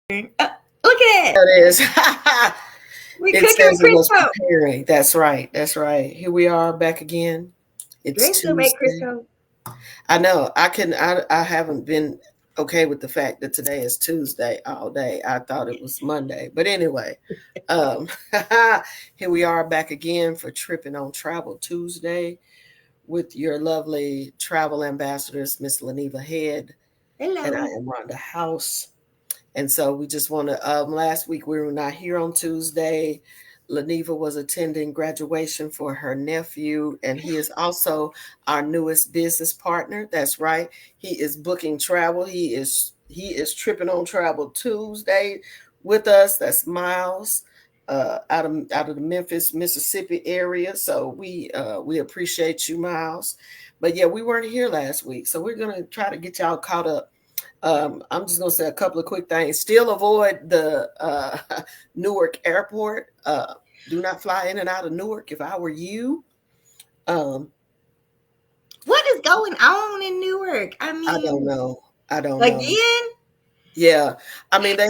Look at it. It is. We It cooking says with it was Crisco. preparing. That's right. That's right. Here we are back again. It's They still make Tuesday. Crisco. I know. I haven't been okay with the fact that today is Tuesday all day. I thought it was Monday. But anyway, um here we are back again for Tripping on Travel Tuesday with your lovely travel ambassadors, Miss Leneva Head, and I Hello. am Rhonda House. And so we just want to, last week we were not here on Tuesday. Leneva was attending graduation for her nephew, and he is also our newest business partner. That's right. He is booking travel. He is tripping on travel Tuesday with us. That's Miles. Out of the Memphis, Mississippi area. So we appreciate you, Miles. But yeah, we weren't here last week. So we're gonna try to get y'all caught up. I'm just going to say a couple of quick things. Still avoid the Newark airport. Do not fly in and out of Newark if I were you. Um, What is going on in Newark? I I don't mean, know. I don't know. again? Yeah. I mean, I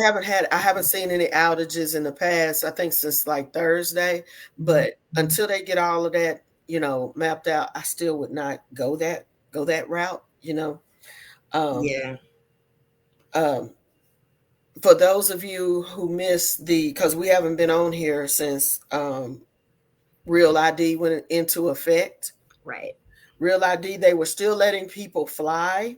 haven't seen any outages in the past, I think since like Thursday. But until they get all of that, mapped out, I still would not go that route. Um, Yeah. um, for those of you who missed because we haven't been on here since Real ID went into effect. Right. Real ID, they were still letting people fly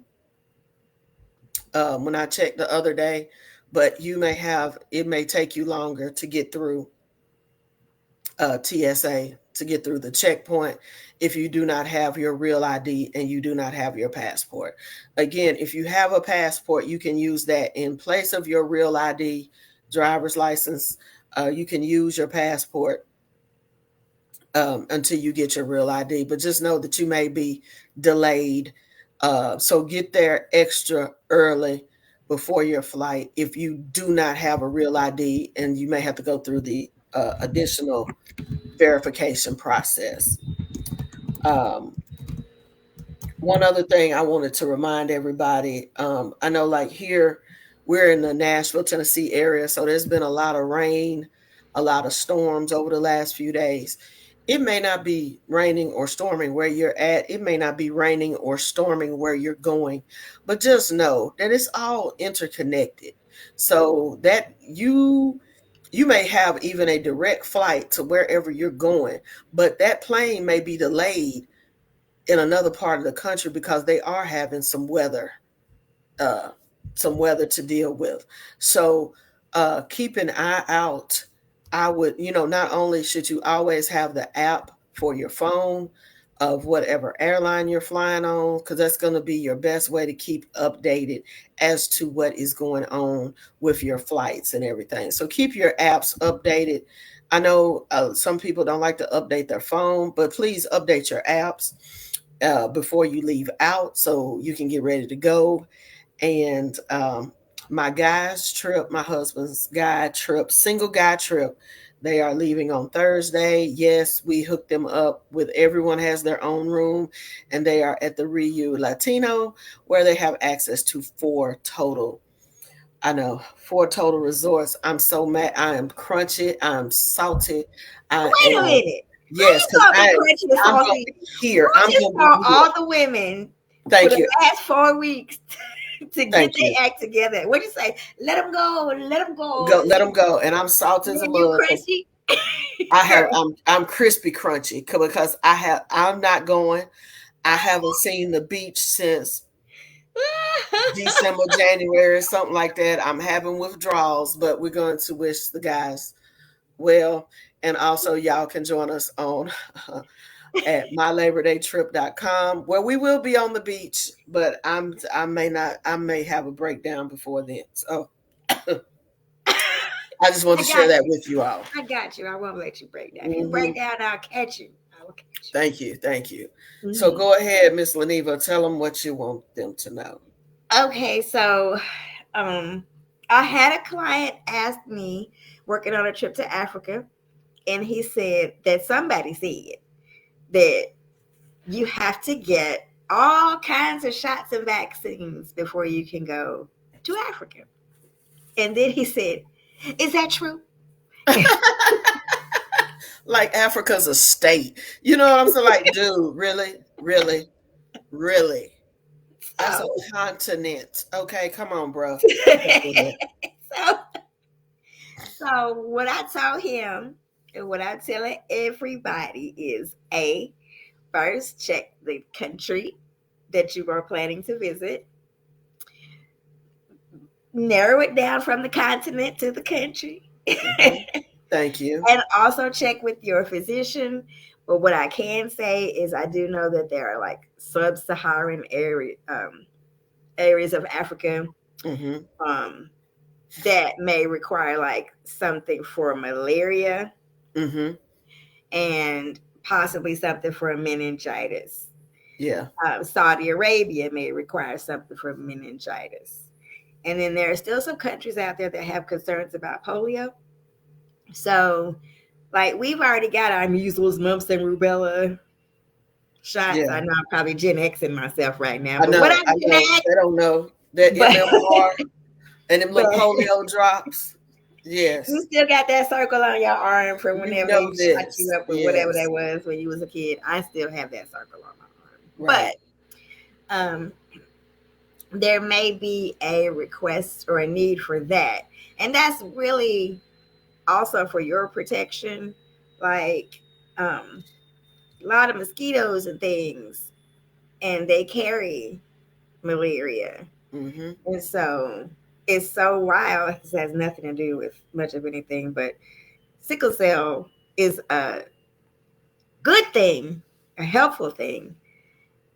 when I checked the other day, but it may take you longer to get through TSA, to get through the checkpoint if you do not have your Real ID and you do not have your passport. Again, if you have a passport, you can use that in place of your Real ID, driver's license. You can use your passport until you get your Real ID, but just know that you may be delayed. So get there extra early before your flight if you do not have a Real ID, and you may have to go through the additional verification process. Um, One other thing I wanted to remind everybody, I know like here, we're in the Nashville, Tennessee area, so there's been a lot of rain, a lot of storms over the last few days. It may not be raining or storming where you're at. It may not be raining or storming where you're going, but just know that it's all interconnected. So that you may have even a direct flight to wherever you're going, but that plane may be delayed in another part of the country because they are having uh, some weather to deal with. So keep an eye out. I would, not only should you always have the app for your phone of whatever airline you're flying on, because that's going to be your best way to keep updated as to what is going on with your flights and everything. So keep your apps updated. I know some people don't like to update their phone, but please update your apps before you leave out so you can get ready to go. And my guy's trip, my husband's guy trip, single guy trip, they are leaving on Thursday. Yes, we hooked them up with everyone has their own room, and they are at the Riu Latino, where they have access to four total resorts. I'm so mad. I am crunchy. I'm salty. I Wait a am, minute. How yes, you because gonna be crunchy and I'm gonna salty? be here. You I'm just gonna saw be here. all the women for Thank the you. last 4 weeks to get Thank their you. act together. What you say? Let them go. Let them go. Go, let them go. And I'm salty as a Then you mug because crunchy. I have Girl. I'm crispy crunchy because I'm not going. I haven't seen the beach since December, January, something like that. I'm having withdrawals, but we're going to wish the guys well. And also y'all can join us on at mylabordaytrip.com, where we will be on the beach, but I may have a breakdown before then. So I just want I to share got that you. with you all. I got you. I won't let you break down. If you break Hmm. down, I'll catch you. I will catch Thank you. Thank you. you. So Mhm. go ahead, Miss Leneva. Tell them what you want them to know. Okay, so um I had a client ask me working on a trip to Africa, and he said that somebody said that you have to get all kinds of shots and vaccines before you can go to Africa. And then he said, "Is that true?" Like Africa's a state. You know what I'm saying? Like, dude, really? Really? Really? That's a So, continent. Okay, come on, bro. so, so what I told him and what I tell everybody is first check the country that you are planning to visit, narrow it down from the continent to the country, Hmm. Thank you. and also check with your physician. But what I can say is, I do know that there are like sub-Saharan areas of Africa Hmm. um, that may require like something for malaria Hmm. and possibly something for meningitis. Yeah. Saudi Arabia may require something for meningitis. And then there are still some countries out there that have concerns about polio. So, like, we've already got our measles, mumps, and rubella shots. Yeah. I know I'm probably Gen X in myself right now, I but what know. I'm I Gen know. X, They don't know that but MMR and them but little polio drops. you Yes. still got that circle on your arm from You whenever know they shot you this. up or whatever Yes. that was when you was a kid. I still have that circle on my arm. Right. But um, there may be a request or a need for that. And that's really also for your protection. Like a lot of mosquitoes and things, and they carry malaria. Hmm. And so it's so wild. This has nothing to do with much of anything, but sickle cell is a good thing, a helpful thing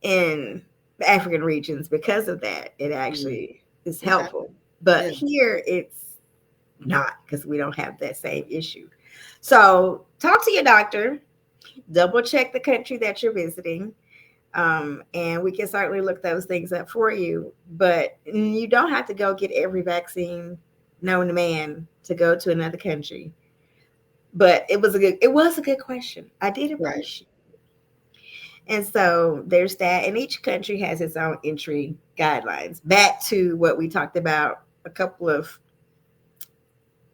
in the African regions because of that. It Mm. actually is Okay. helpful. But Yeah. here it's not because we don't have that same issue. So talk to your doctor, double check the country that you're visiting. And we can certainly look those things up for you. But you don't have to go get every vaccine known to man to go to another country. But it was a good question. I did Right. appreciate. And so there's that. And each country has its own entry guidelines. Back to what we talked about a couple of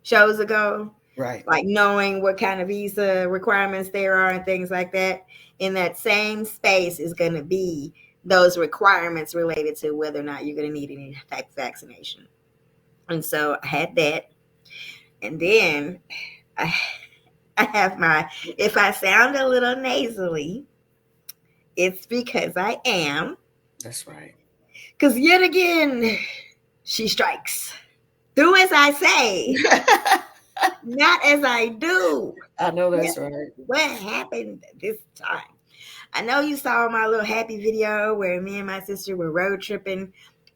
shows ago, Right. like knowing what kind of visa requirements there are and things like that. In that same space is going to be those requirements related to whether or not you're going to need any type of vaccination. And so I had that. And then I, I have my, if I sound a little nasally, it's because I am. That's right. Because yet again, she strikes. Do as I say, not as I do. I know Yes, that's right. what happened this time? I know you saw my little happy video where me and my sister were road tripping.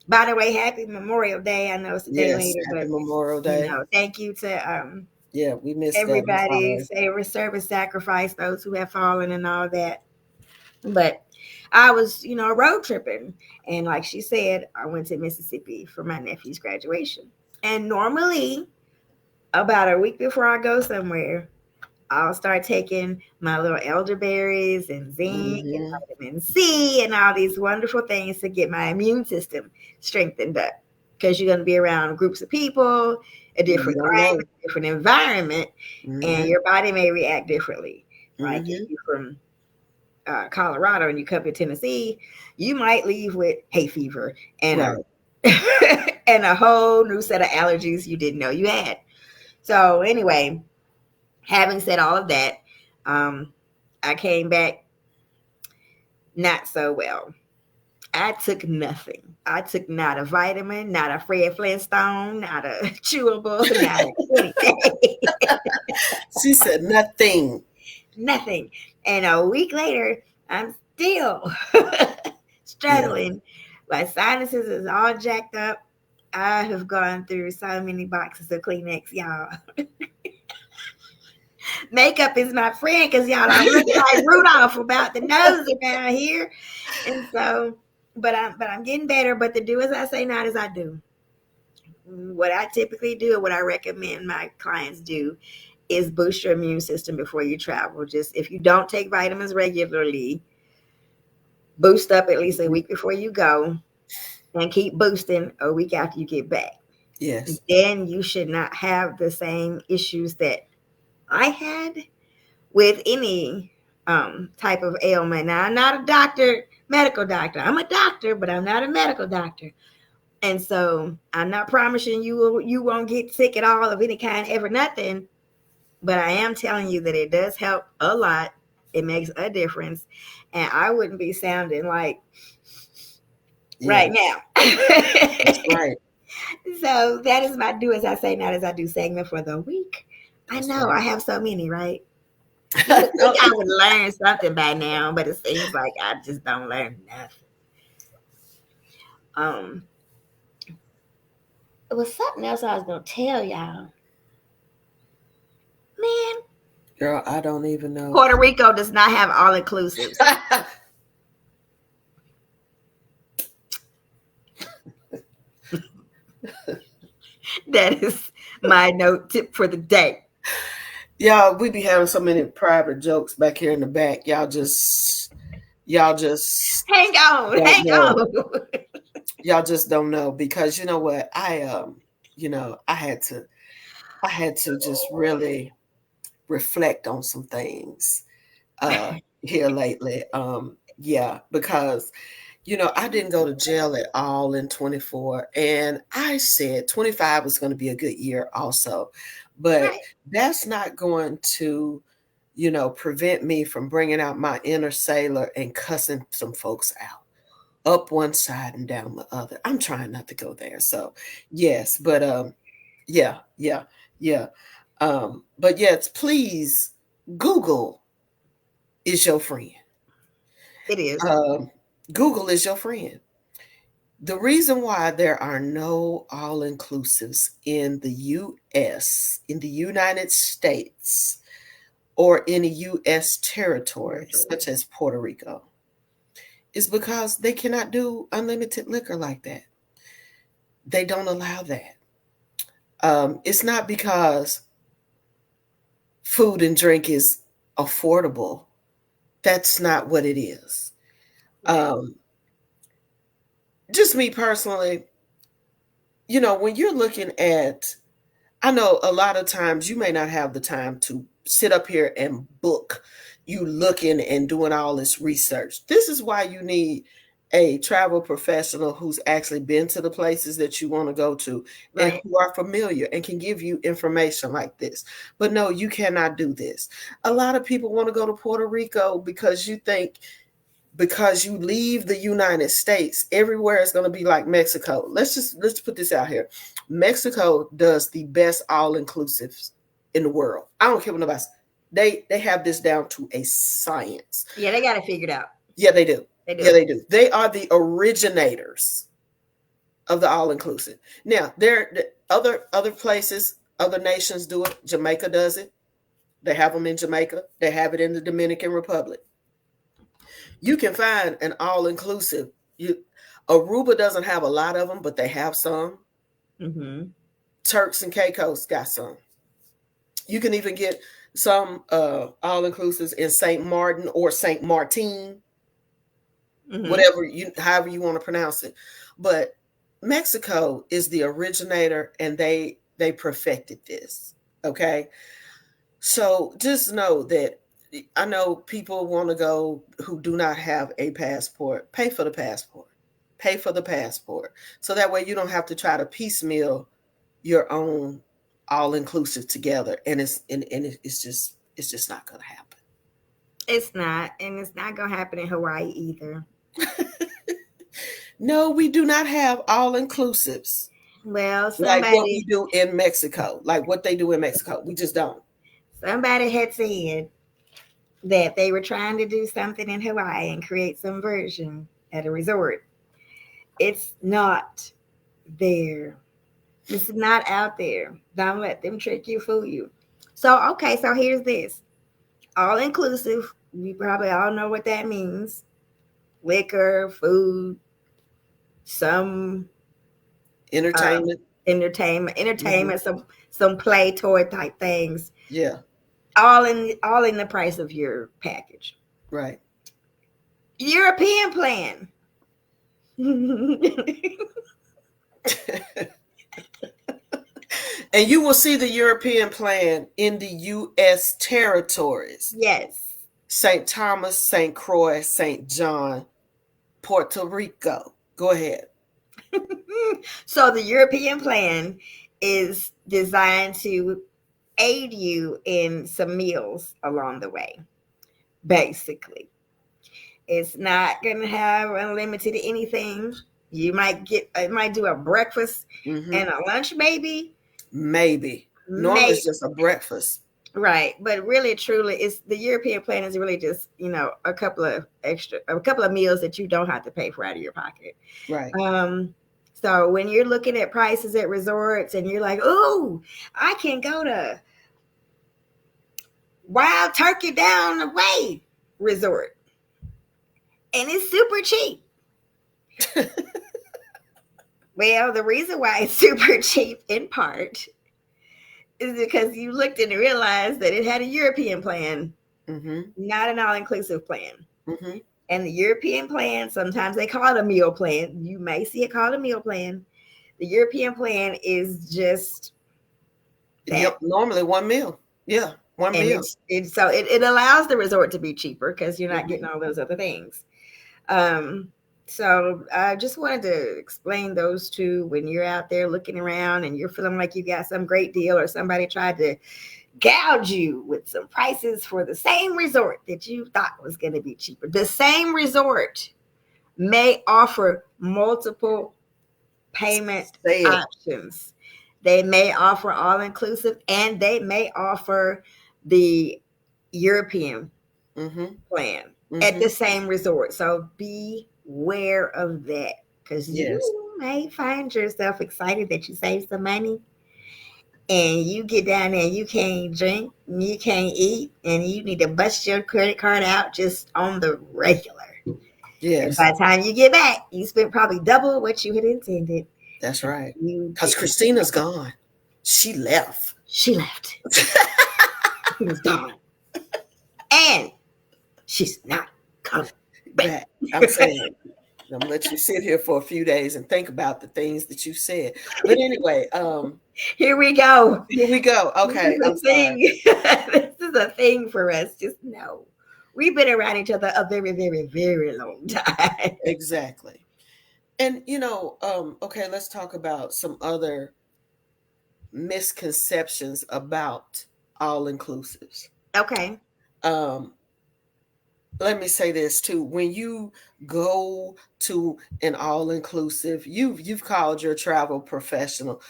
By the way, happy Memorial Day. I know it's a day Yes. later, Happy but Memorial Day. thank you to Yeah, we missed that. I'm everybody, sorry. save, service, sacrifice, those who have fallen and all that. But I was, road tripping. And like she said, I went to Mississippi for my nephew's graduation. And normally, about a week before I go somewhere, I'll start taking my little elderberries and zinc and Hmm. vitamin C and all these wonderful things to get my immune system strengthened up. Because you're going to be around groups of people, a You different don't know. climate, different environment, and Hmm. your body may react differently. Like if Hmm. you're from Colorado and you come to Tennessee, you might leave with hay fever and Right. a and a whole new set of allergies you didn't know you had. So anyway, having said all of that, um, I came back not so well. I took nothing. I took not a vitamin, not a Fred Flintstone, not a chewable, not anything. She said nothing. Nothing. And a week later, I'm still Yeah. struggling. My sinuses is all jacked up. I have gone through so many boxes of Kleenex, y'all. Makeup is my friend because y'all, I'm looking like Rudolph about the nose around here. And so, but I'm getting better. But to do as I say, not as I do. What I typically do, and what I recommend my clients do, is boost your immune system before you travel. Just if you don't take vitamins regularly, boost up at least a week before you go, and keep boosting a week after you get back. Yes. then you should not have the same issues that I had with any type of ailment. Now, I'm not a doctor, medical doctor. I'm a doctor, but I'm not a medical doctor. And so I'm not promising you won't get sick at all of any kind, ever, nothing. But I am telling you that it does help a lot. It makes a difference. And I wouldn't be sounding like right Yes. now. That's right. So that is my do as I say, not as I do segment for the week. I That's know I right. have so many, right? You would think No, I would learn something by now, but it seems like I just don't learn nothing. Um, it was something else I was gonna tell y'all. Man, girl, I don't even know. Puerto Rico does not have all inclusives. That is my note tip for the day. Y'all, we be having so many private jokes back here in the back. Y'all just Hang on, don't hang know. on. Y'all just don't know because you know what? I had to just really reflect on some things here lately. Yeah, because I didn't go to jail at all in 24, and I said 25 was going to be a good year also. But Right, that's not going to, prevent me from bringing out my inner sailor and cussing some folks out up one side and down the other. I'm trying not to go there. So, yes, but yeah, yeah, yeah. But yes, please Google is your friend. it is. Um, Google is your friend. The reason why there are no all inclusives in the US, in the United States, or any US territory, such as Puerto Rico, is because they cannot do unlimited liquor like that. They don't allow that. It's not because food and drink is affordable. That's not what it is. Right, Um, just me personally, when you're looking at, I know a lot of times you may not have the time to sit up here and book you looking and doing all this research. This is why you need a travel professional who's actually been to the places that you want to go to and right. who are familiar and can give you information like this. But no, you cannot do this. A lot of people want to go to Puerto Rico because you think because you leave the United States, everywhere is going to be like Mexico. Let's put this out here. Mexico does the best all inclusives in the world. I don't care what nobody says. They have this down to a science. Yeah, they got it figured out. Yeah, they do. They Yeah, do. they do. They are the originators of the all inclusive. Now, there other places, other nations do it. Jamaica does it. They have them in Jamaica. They have it in the Dominican Republic. You can find an all inclusive. You Aruba doesn't have a lot of them, but they have some. Mm-hmm. Turks and Caicos got some. You can even get some all inclusives in Saint Martin or Saint Martin, Mm-hmm. whatever you however you want to pronounce it. But Mexico is the originator, and they perfected this. Okay, so just know that I know people want to go who do not have a passport. Pay for the passport. Pay for the passport. So that way you don't have to try to piecemeal your own all inclusive together. And it's just not gonna happen. It's not, and it's not gonna happen in Hawaii either. No, we do not have all inclusives Well, like what somebody we do in Mexico, like what they do in Mexico. We just don't. somebody had said that they were trying to do something in Hawaii and create some version at a resort. It's not there. It's not out there. Don't let them trick you, fool you. So, okay, so here's this all inclusive. We probably all know what that means liquor, food, some um, Entertainment. Hmm. entertainment, some play toy type things, Yeah, all in the price of your package. right. European plan. And you will see the European plan in the U.S. territories: Yes. St. Thomas, St. Croix, St. John, Puerto Rico. Go ahead. So the European plan is designed to aid you in some meals along the way, basically. It's not going to have unlimited anything. You might get, it might do a breakfast Mm-hmm. and a lunch, maybe. Maybe. Normally it's May just a breakfast. Right, but really, truly, it's the European plan is really just a couple of meals that you don't have to pay for out of your pocket. Right. Um, so when you're looking at prices at resorts and you're like, "Ooh, I can go to Wild Turkey down the way resort, and it's super cheap." Well, the reason why it's super cheap in part is because you looked and realized that it had a European plan, Mm-hmm. not an all-inclusive plan. Mm-hmm. And the European plan, sometimes they call it a meal plan. You may see it called a meal plan. The European plan is just that. Yep. Normally one meal. Yeah. One And meal. it allows the resort to be cheaper because you're not Mm-hmm. getting all those other things. Um, so I just wanted to explain those two when you're out there looking around and you're feeling like you got some great deal or somebody tried to gouge you with some prices for the same resort that you thought was going to be cheaper. The same resort may offer multiple payment Say it. options. They may offer all inclusive and they may offer the European Mm-hmm. plan at Mm-hmm. the same resort. So beware of that because Yes. you may find yourself excited that you saved some money and you get down there and you can't drink, you can't eat, and you need to bust your credit card out just on the regular. And Yes. by the time you get back, you spent probably double what you had intended. That's right. You Because didn't. Christina's gone. She left. She left. She was gone. And she's not coming back. Back. I'm saying, I'm gonna let you sit here for a few days and think about the things that you said. But anyway, Here we go. here we go. This Okay, is a I'm sorry. thing. This is a thing for us. Just know. We've been around each other a very, very, very long time. Exactly. And okay, let's talk about some other misconceptions about all inclusives. Okay. Um, let me say this too. When you go to an all inclusive, you've called your travel professional.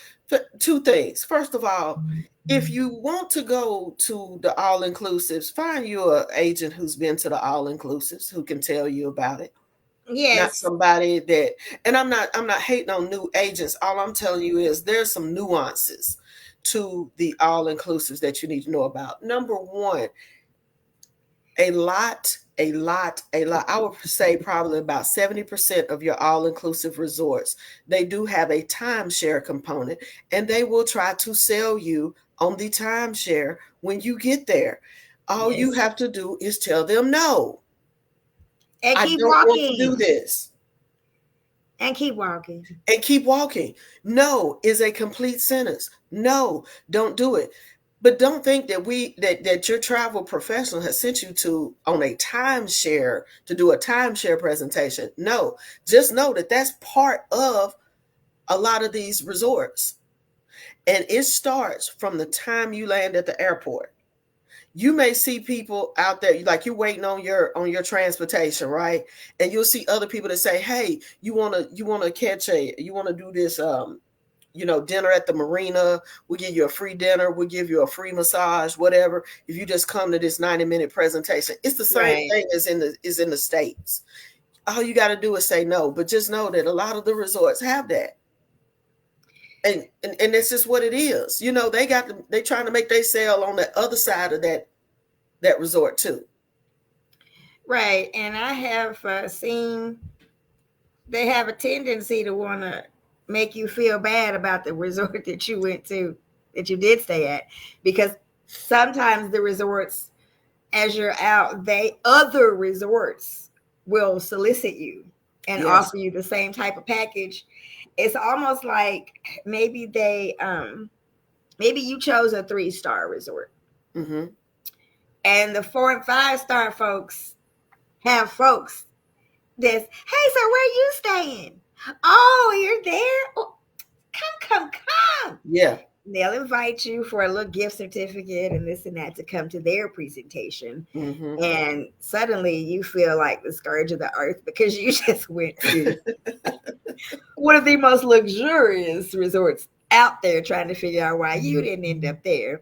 Two things. First of all, if you want to go to the all inclusives, find you an agent who's been to the all inclusives who can tell you about it. Not Yes. somebody that, and I'm not hating on new agents. All I'm telling you is there's some nuances to the all inclusives that you need to know about. Number one, a lot. I would say probably about 70% of your all inclusive resorts, they do have a timeshare component, and they will try to sell you on the timeshare when you get there. All you Yes. have to do is tell them, no, And I keep don't want to do walking. this, And keep walking. and keep walking. No is a complete sentence. No, don't do it. But don't think that your travel professional has sent you to on a timeshare to do a timeshare presentation. No, just know that that's part of a lot of these resorts, and it starts from the time you land at the airport. You may see people out there like you're waiting on your transportation, right? And you'll see other people that say, hey, you want to do this dinner at the marina. We'll give you a free dinner, we'll give you a free massage, whatever, if you just come to this 90-minute presentation. It's the same Right. thing as in the States. All you got to do is say no, but just know that a lot of the resorts have that. And it's just what it is. They trying to make they sale on the other side of that resort too. Right. And I have seen they have a tendency to want to make you feel bad about the resort that you went to, that you did stay at, because sometimes the resorts, as you're out, other resorts will solicit you and Yes. offer you the same type of package. It's almost like maybe they maybe you chose a 3-star resort, Mm-hmm. and the 4 and 5 star folks have folks that's, hey, so where you staying? Oh, you're there? Oh, come. Yeah. They'll invite you for a little gift certificate and this and that to come to their presentation. Mm-hmm. And suddenly you feel like the scourge of the earth because you just went to one of the most luxurious resorts out there trying to figure out why you didn't end up there.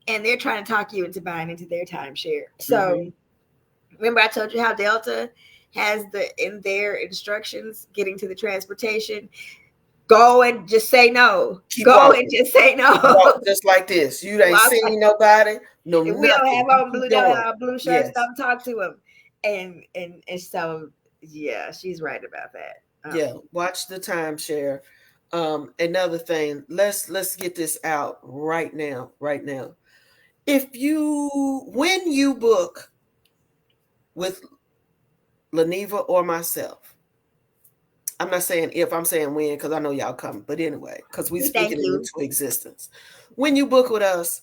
And they're trying to talk you into buying into their timeshare. So Mm-hmm. remember I told you how Delta has the in their instructions getting to the transportation, go and just say no. Keep Go and walking. just say Walk no. just like this. You ain't Walk. seen nobody, no We don't nothing. have You on keep blue, don't have going. on blue shirts. Yes. Don't talk to them. And so yeah, she's right about that. Yeah. Watch the timeshare. Another thing, let's get this out right now. Right now. If you when you book with Leneva or myself, I'm not saying if, I'm saying when, because I know y'all coming. But anyway, because we speaking Thank it you. into existence. When you book with us,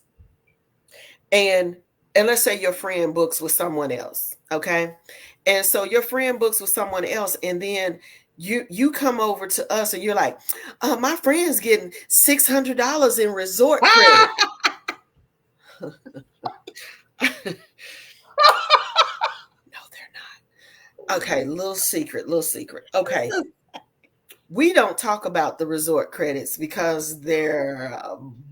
and let's say your friend books with someone else, okay? And so your friend books with someone else, and then you come over to us and you're like, my friend's getting $600 in resort credit. No, they're not. Okay, little secret. Okay, we don't talk about the resort credits because they're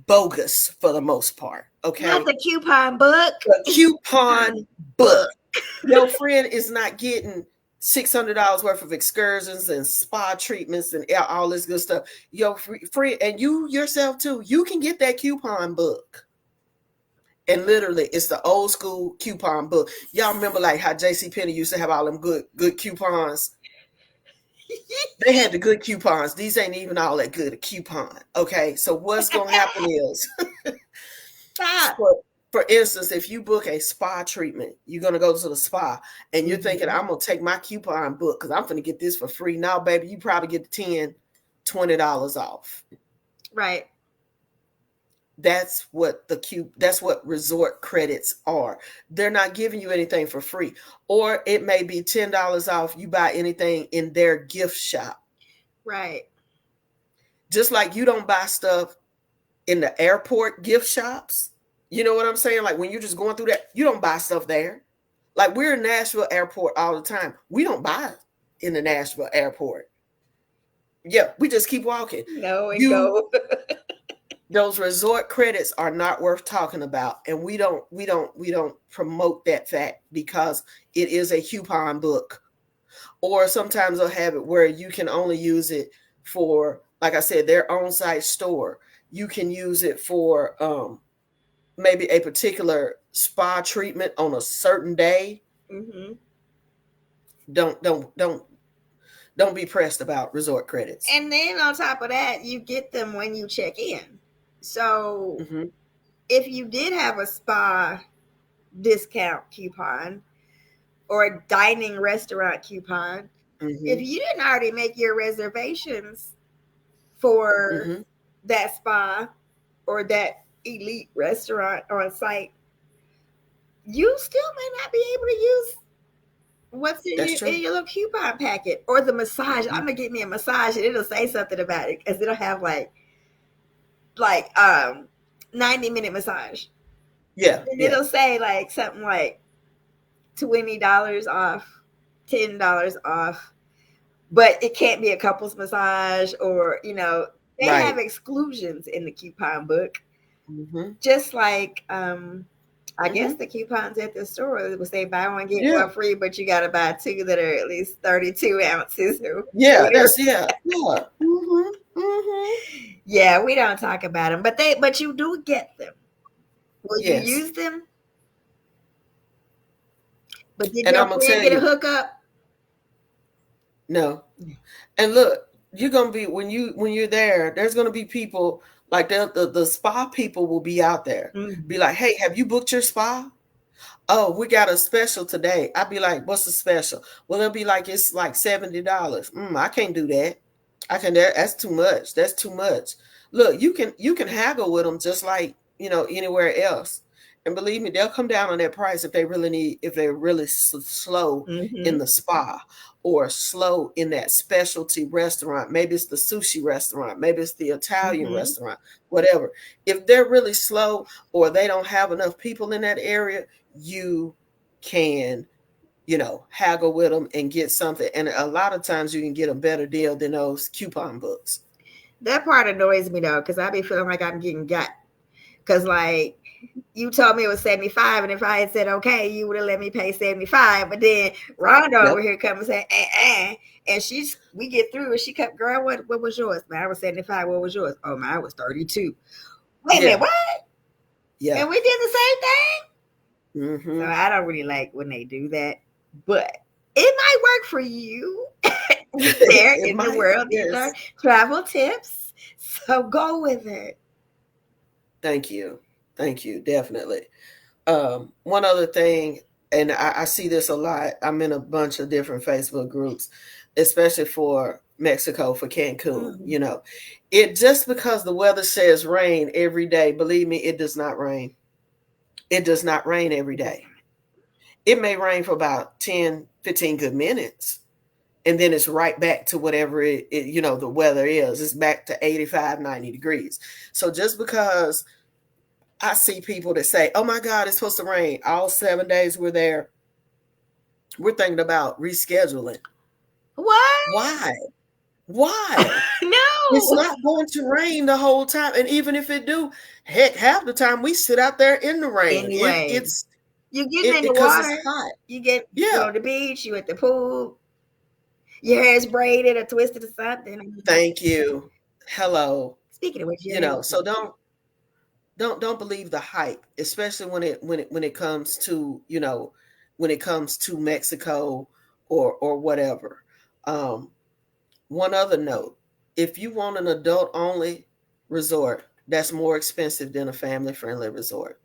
bogus for the most part. Not Okay, the coupon book. the Coupon coupon book. book. Your friend is not getting $600 worth of excursions and spa treatments and all this good stuff. Your friend, and you yourself too, you can get that coupon book. And literally, it's the old school coupon book. Y'all remember like how J.C. Penney used to have all them good coupons? They had the good coupons. These ain't even all that good a coupon. Okay, so what's gonna happen is, Stop. for instance, if you book a spa treatment, you're gonna go to the spa, and you're thinking, Mhm. I'm gonna take my coupon book because I'm gonna get this for free. Now, baby, you probably get the $20 off. Right. That's what resort credits are. They're not giving you anything for free. Or it may be $10 off you buy anything in their gift shop. Right. Just like you don't buy stuff in the airport gift shops. You know what I'm saying? Like when you're just going through that, you don't buy stuff there. Like we're in Nashville airport all the time. We don't buy in the Nashville airport. Yeah, we just keep walking. No and You go. Those resort credits are not worth talking about, and we don't promote that fact because it is a coupon book. Or sometimes they'll have it where you can only use it for, like I said, their on-site store. You can use it for maybe a particular spa treatment on a certain day. Hmm. Don't be pressed about resort credits. And then on top of that, you get them when you check in. So Mm-hmm. if you did have a spa discount coupon or a dining restaurant coupon, if Mm-hmm. you didn't already make your reservations for Mm-hmm. that spa or that elite restaurant on site, you still may not be able to use what's That's in true. your little coupon packet or the massage. I'm Mm-hmm. gonna get me a massage and it'll say something about it because it'll have like 90-minute massage. Yeah, And yeah. it'll say like something like $20 off, $10 off, but it can't be a couples massage or they have Right. exclusions in the coupon book. Mm-hmm. Just like I guess Mm-hmm. the coupons at the store would say buy one get Yeah. one free, but you got to buy two that are at least 32 ounces or Yeah, whatever. that's yeah. Yeah. Mm-hmm. Mm-hmm. Yeah, we don't talk about them, but you do get them. Will you Yes. use them? But did And your I'm gonna friend tell get a you, hookup? no. And look, you're gonna be when you're there, there's gonna be people like the spa people will be out there. Be Mm-hmm. like, hey, have you booked your spa? Oh, we got a special today. I'd be like, what's the special? Well, they'll be like, it's like $70. I can't do that. That's too much. That's too much. Look, you can haggle with them just like anywhere else, and believe me, they'll come down on their price if they're really slow in Mm-hmm. the spa or slow in that specialty restaurant. Maybe it's the sushi restaurant, maybe it's the Italian Mm-hmm. restaurant, whatever. If they're really slow or they don't have enough people in that area, you can haggle with them and get something. And a lot of times you can get a better deal than those coupon books. That part annoys me though, because I be feeling like I'm getting got. Because like you told me it was 75, and if I had said okay, you would have let me pay 75. But then Rhonda over Yep. here comes and say, and we get through and she kept, girl, what was yours? Mine was 75. What was yours? Oh, mine was 32. Wait a minute, Yeah. what? Yeah. And we did the same thing. So Hmm. I don't really like when they do that, but it might work for you there It in the might. world. These are Yes. travel tips, so go with it. Thank you. Thank you. Definitely. One other thing, and I see this a lot. I'm in a bunch of different Facebook groups, especially for Mexico, for Cancun. Mm. It just because the weather says rain every day, believe me, it does not rain. It does not rain every It does day. It may rain for about 10, 15 good minutes, and then it's right back to whatever the weather is. It's back to 85, 90 degrees. So just because I see people that say, oh my God, it's supposed to rain all 7 days we're there, we're thinking about rescheduling. What? Why? Why? It's No. not going to rain the whole time. And even if it do, heck, half the time we sit out there in the rain. Anyway, It's you getting it in the because it's water. hot. You Yeah. on the beach. You at the pool. Your hair is braided or twisted or something. Thank you. Hello. Speaking of which, your hair looks So good. don't believe the hype, especially when it comes to when it comes to Mexico or whatever. Um, One other note: if you want an adult only resort, that's more expensive than a family friendly resort.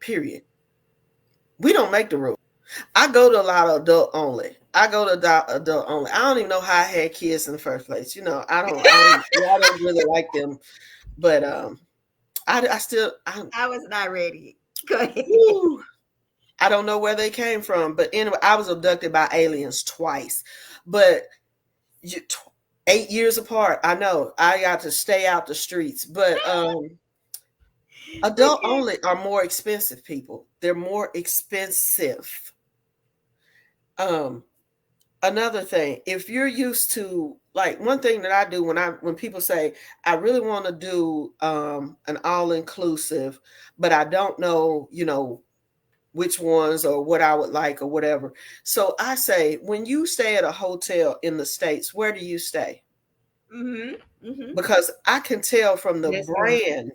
Period. We don't make the rule. I go to a lot of adult only. I go to adult only. I don't even know how I had kids in the first place. I don't really like them, but I still I was not ready. Go ahead. whew, I don't know where they came from, but anyway, I was abducted by aliens twice, but 8 years apart. I know I got to stay out the streets, but adult Okay. only are more expensive. People, they're more expensive. Um, Another thing, if you're used to like one thing that I do when people say I really want to do an all inclusive, but I don't know which ones or what I would like or whatever. So I say, when you stay at a hotel in the States, where do you stay? Mm-hmm. Mm-hmm. Because I can tell from the That's right. brand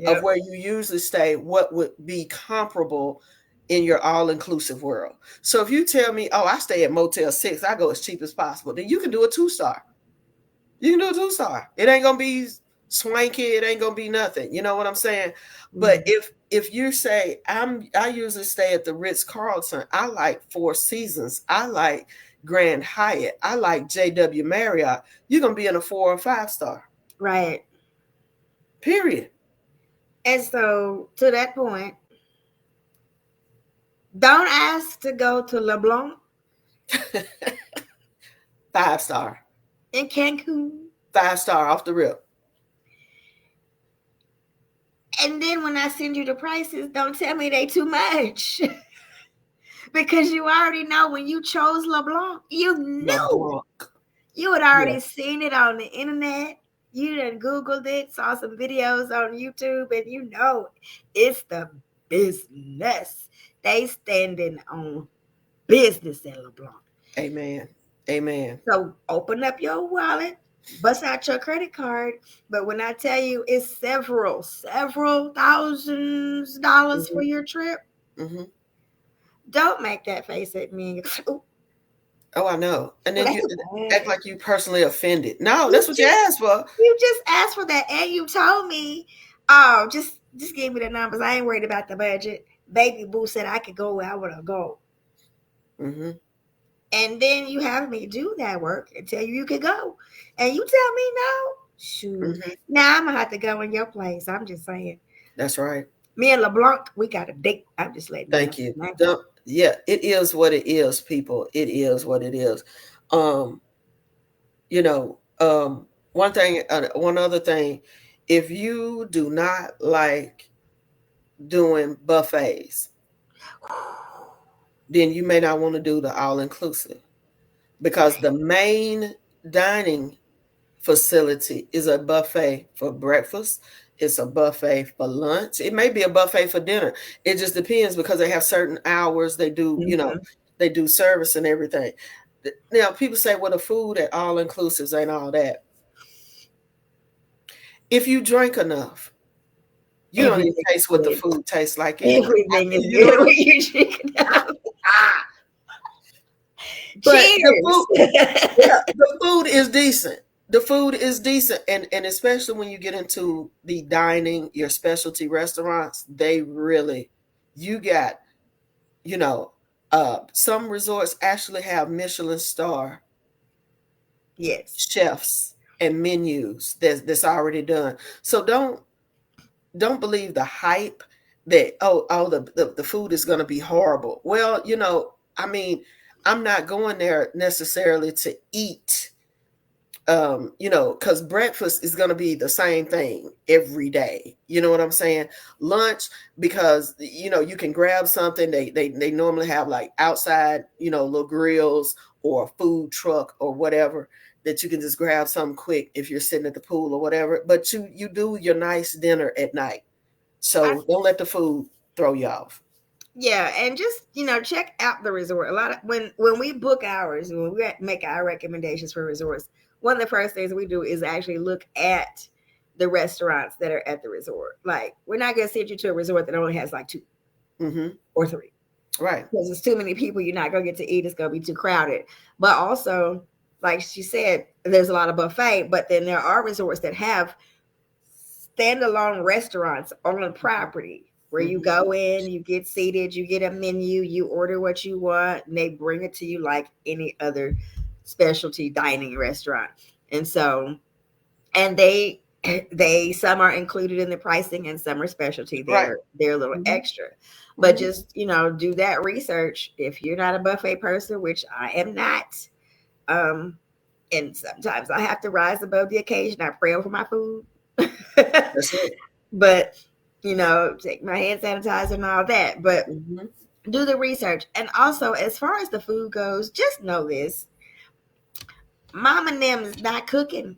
of Yep. where you usually stay what would be comparable in your all inclusive world. So if you tell me, oh, I stay at Motel 6, I go as cheap as possible, then you can do a 2 star. You can do a 2 star. It ain't gonna be swanky. It ain't gonna be nothing. You know what I'm saying? But Mm. if you say I usually stay at the Ritz Carlton. I like Four Seasons. I like Grand Hyatt. I like JW Marriott. You're gonna be in a 4 or 5 star. Right. Period. And so to that point, don't ask to go to LeBlanc 5 star. in Cancun. 5 star off the rip. And then when I send you the prices, don't tell me they too much. Because you already know when you chose LeBlanc, you knew. LeBlanc. You had Yeah. already seen it on the internet. You done Googled it, saw some videos on YouTube, and you know it's the business. They standing on business at LeBlanc. Amen. Amen. So open up your wallet, bust out your credit card. But when I tell you it's several thousands dollars for Hmm. your trip, Hmm. don't make that face at me. Ooh, Oh, I know. And then wait you a act minute. like you personally offended. No, You that's what you just asked for. you just asked for that, and you told me, oh, just give me the numbers. I ain't worried about the budget. Baby Boo said I could go where I want to go, Hmm. and then you have me do that work and tell you could go, and you tell me no. Shoot. Hmm. Now I'm gonna have to go in your place. I'm just saying. That's right. Me and LeBlanc, we got a date. I'm just letting you know. Thank you. Now. Don't, yeah, it is what it is, people. It is what it is. Um, you know, one thing, one other thing, if you do not like doing buffets, then you may not want to do the all inclusive, because the main dining facility is a buffet for breakfast. It's a buffet for lunch. It may be a buffet for dinner. It just depends, because they have certain hours. They do, Mhm. they do service and everything. Now, people say, well, the food at all inclusives ain't all that. If you drink enough, you don't even Everything is taste what the good. food tastes like anyway. Everything is You know good what I'm when you drink it up. But the Cheers. food, yeah, the food is decent. The food is decent, and especially when you get into the dining, your specialty restaurants, they really, you got, you know, some resorts actually have Michelin star Yes. chefs and menus that's already done. So don't believe the hype that, oh the food is going to be horrible. Well, I mean, I'm not going there necessarily to eat, because breakfast is going to be the same thing every day. You know what I'm saying? Lunch, because you can grab something. They normally have like outside, little grills or a food truck or whatever, that you can just grab something quick if you're sitting at the pool or whatever. But you do your nice dinner at night, I, so don't let the food throw you off. yeah, and just check out the resort. A lot of when we book ours, when we make our recommendations for resorts, one of the first things we do is actually look at the restaurants that are at the resort. Like, we're not gonna send you to a resort that only has like two Hmm. or three, Right. because it's too many people. You're not gonna get to eat. It's gonna be too crowded. But also, like she said, there's a lot of buffet. But then there are resorts that have standalone restaurants on the property where you Hmm. go in, you get seated, you get a menu, you order what you want, and they bring it to you like any other specialty dining restaurant. And so, and they some are included in the pricing and some are specialty. Right. They're a little Hmm. extra. But Hmm. just, do that research. If you're not a buffet person, which I am not, um, and sometimes I have to rise above the occasion. I pray over my food. That's it. But take my hand sanitizer and all that. But Hmm. do the research. And also, as far as the food goes, just know this: Mom and them is not cooking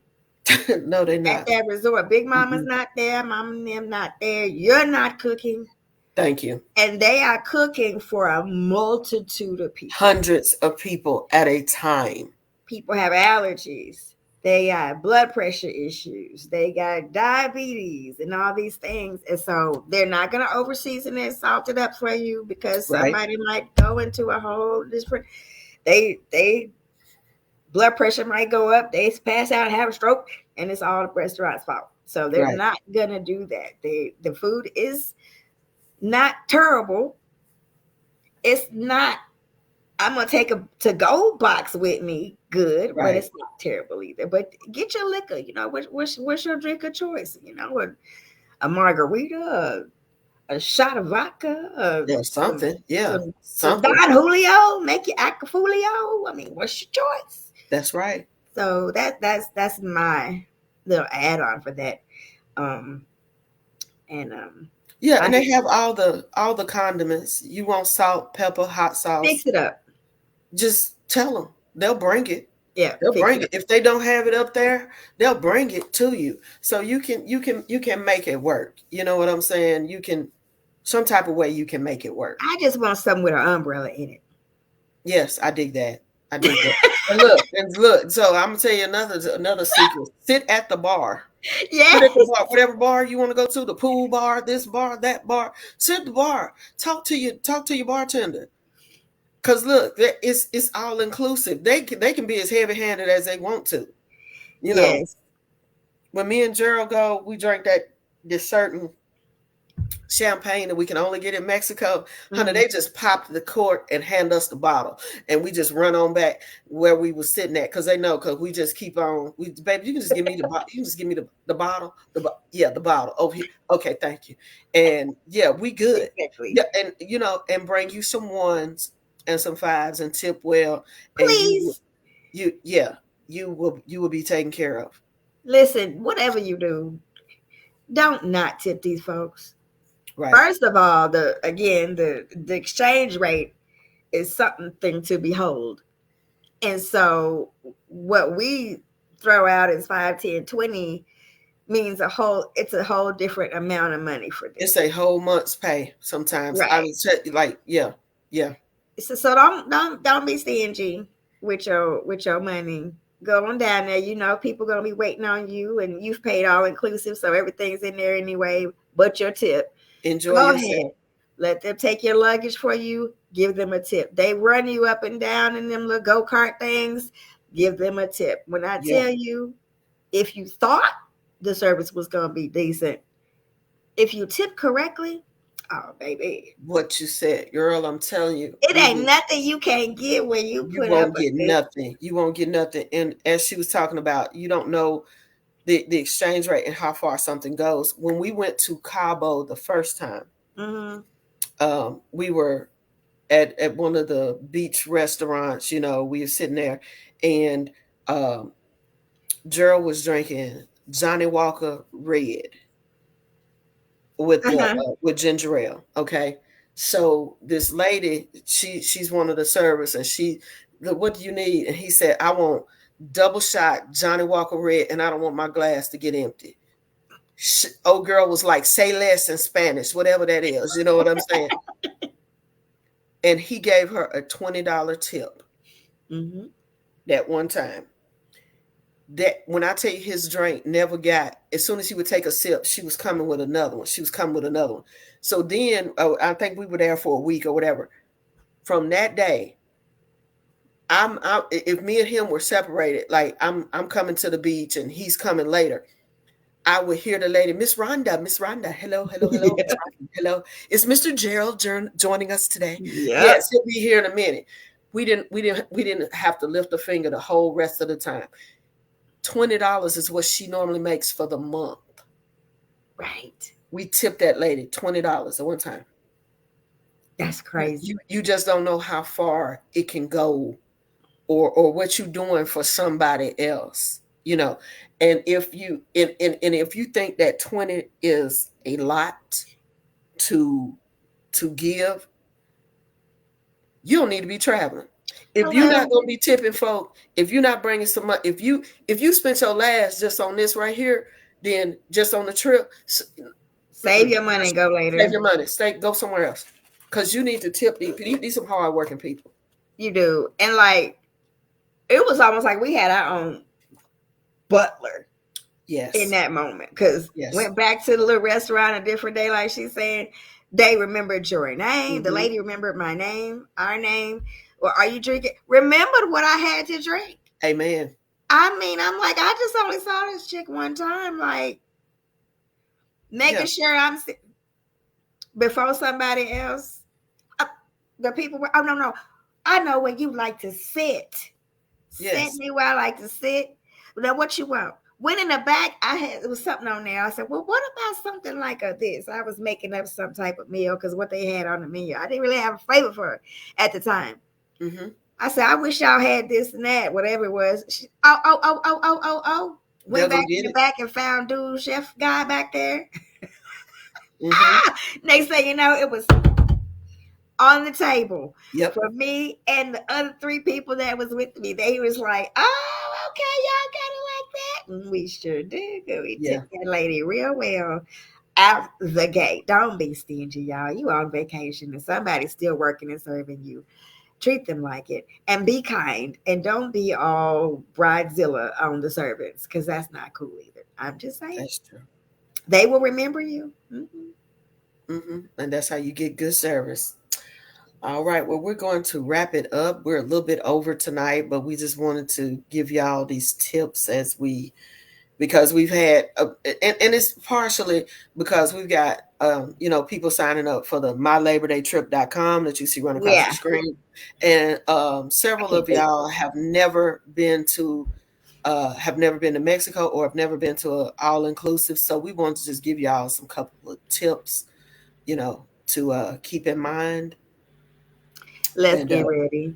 No, they're at not. that resort. Big Mama's Hmm. not there. Mom and them not there. You're not cooking, Thank you. and they are cooking for a multitude of people. Hundreds of people at a time. People have allergies. They got blood pressure issues. They got diabetes and all these things. And so they're not going to over season it, salt it up for you, because Right. somebody might go into a whole different. They blood pressure might go up. They pass out, have a stroke, and it's all the restaurant's fault. So they're Right. not gonna do that. The food is not terrible. It's not. I'm gonna take a to go box with me, good, but Right. it's not terrible either. But get your liquor. What's your drink of choice? A margarita, a shot of vodka, There's something. Yeah. some Something. Don Julio, make you Acafulio. I mean, what's your choice? That's right. So that's my little add on for that. Um, and Yeah, I and they have all the condiments. You want salt, pepper, hot fix sauce. it up. Just tell them. They'll bring it. Yeah, They'll fix bring it it. up. If they don't have it up there, they'll bring it to you. So you can make it work. You know what I'm saying? You can, some type of way you can make it work. I just want something with an umbrella in Yes, I dig that. I dig that. it. And look. So I'm gonna tell you another secret. Sit at the bar. Sit at the Yes, bar, whatever bar you want to go to, the pool bar, this bar, that bar. Sit at the bar. Talk to your bartender. Cause look, it's all inclusive. They can be as heavy handed as they want to. You know, yes. when me and Gerald go, we drink that this certain champagne that we can only get in Mexico, honey, Mm. they just popped the cork and hand us the bottle, and we just run on back where we were sitting at because they know because we just keep on. We, baby, you can just give me the bottle. You can just give me the bottle. Yeah, the bottle over here. Okay, thank you. And yeah, we good. Exactly. Yeah, and and bring you some ones and some fives and tip well, and Please yeah, you will be taken care of. listen. Whatever you do, don't not tip these folks. Right. First of all, the exchange rate is something to behold. And so what we throw out is 5, 10, 20 means it's a whole different amount of money for them. It's a whole month's pay sometimes. I Right. would say, like, yeah, yeah. So don't be stingy with your money. Go on down there. You know people gonna be waiting on you, and you've paid all inclusive, so everything's in there anyway. But your tip. Enjoy Go ahead. yourself. Let them take your luggage for you. Give them a tip. They run you up and down in them little go kart things. Give them a tip. When I Yeah. tell you, if you thought the service was gonna be decent, if you tip correctly, oh baby, What you said, girl, I'm telling you, it ain't nothing you can't get when you you put up won't a get good. nothing. You won't get nothing. And as she was talking about, you don't know the exchange rate and how far something goes. When we went to Cabo the first time, Mm-hmm. we were at one of the beach restaurants. We were sitting there, and um, Gerald was drinking Johnny Walker Red Uh-huh. with ginger ale. Okay, so this lady, she's one of the servers, and what do you need? And he said, I want double shot Johnny Walker Red, and I don't want my glass to get empty. Old girl was like, say less in Spanish, whatever that is. You know what I'm saying? And he gave her a $20 tip Mm-hmm. that one time. That when I tell you his drink never got, as soon as he would take a sip, she was coming with another one. She was coming with another one. So then I think we were there for a week or whatever. From that day, if me and him were separated, like I'm coming to the beach and he's coming later, I would hear the lady, Miss Rhonda, hello, hello, hello, Miss Yeah. Rhonda, hello. Is Mr. Gerald joining us today? Yep. Yes, he'll be here in a minute. We didn't have to lift a finger the whole rest of the time. $20 is what she normally makes for the month. Right. We tipped that lady $20 at one time. That's You, crazy. you you just don't know how far it can go, or what you're doing for somebody else. And if you think that 20 is a lot to give, you don't need to be traveling. If you're not Hello. going to be tipping folk, if you're not bringing some money, if you spent your last just on this right here, then just on the trip, Save your money and go save later. your money. Go somewhere else, because you need to tip these some hard working people. You do. And like it was almost like we had our own butler in Yes, that moment. Cause yes. went back to the little restaurant a different day, like she's saying. They remembered your name. The Hmm. lady remembered my name, our name. Or are you drinking? Remembered what I had to drink. Amen. I mean, I'm like, I just only saw this chick one time, like Yeah. making sure before somebody else. Uh, the people were, oh, no, no. I know where you like to sit. Sit Yes. me where I like to sit. Now, what you want? Went in the back. It was something on there. I said, well, what about something like this? I was making up some type of meal because what they had on the menu, I didn't really have a flavor for it at the time. Hmm. I said, I wish y'all had this and that, whatever it was. Oh. They'll Went go back in get the it. back and found dude, chef guy back there. Hmm. Next thing you know, it was on the table Yep. for me and the other three people that was with me. They was like, "Oh, okay, y'all got it like that." And we sure did. We Yeah. tipped that lady real well out the gate. Don't be stingy, y'all. You on vacation and somebody's still working and serving you. Treat them like it and be kind and don't be all bridezilla on the servants because that's not cool either. I'm just saying That's true. they will remember you. Mm-hmm. And that's how you get good service. All right. Well, we're going to wrap it up. We're a little bit over tonight, but we just wanted to give y'all these tips as we because we've had, and it's partially because we've got, people signing up for the myLaborDayTrip.com that you see run across your Yeah, screen. And I several can't of wait. y'all have never been to Mexico or have never been to an all inclusive. So we want to just give y'all some couple of tips, to keep in mind. Let's And get ready.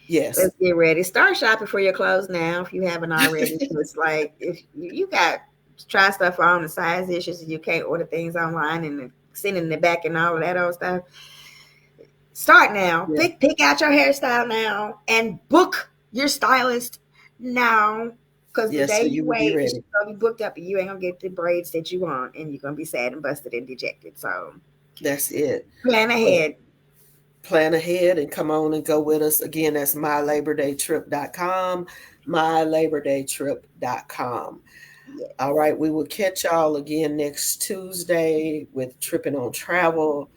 yes, Let's get ready. Start shopping for your clothes now if you haven't already. It's like if you got try stuff on the size issues and you can't order things online and sending it back and all of that old stuff. Start now. yeah, Pick out your hairstyle now and book your stylist now. Because the yes, day so you you will be wait, she's ready. gonna be booked up and you ain't gonna get the braids that you want and you're gonna be sad and busted and dejected. So That's it. plan But ahead. plan ahead and come on and go with us. Again, that's myLaborDayTrip.com, myLaborDayTrip.com. All Yes. right, we will catch y'all again next Tuesday with Tripping on Travel.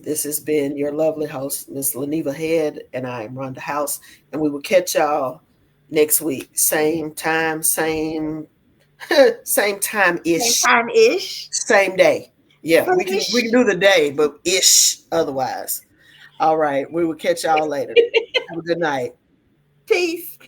This has been your lovely host, Miss Leneva Head, and I am Rhonda House. And we will catch y'all next week. Same time, same same time Same ish, time ish. same day. Yeah, we can Ish. do the day, but ish otherwise. All right, we will catch y'all later. Have a good night. Peace.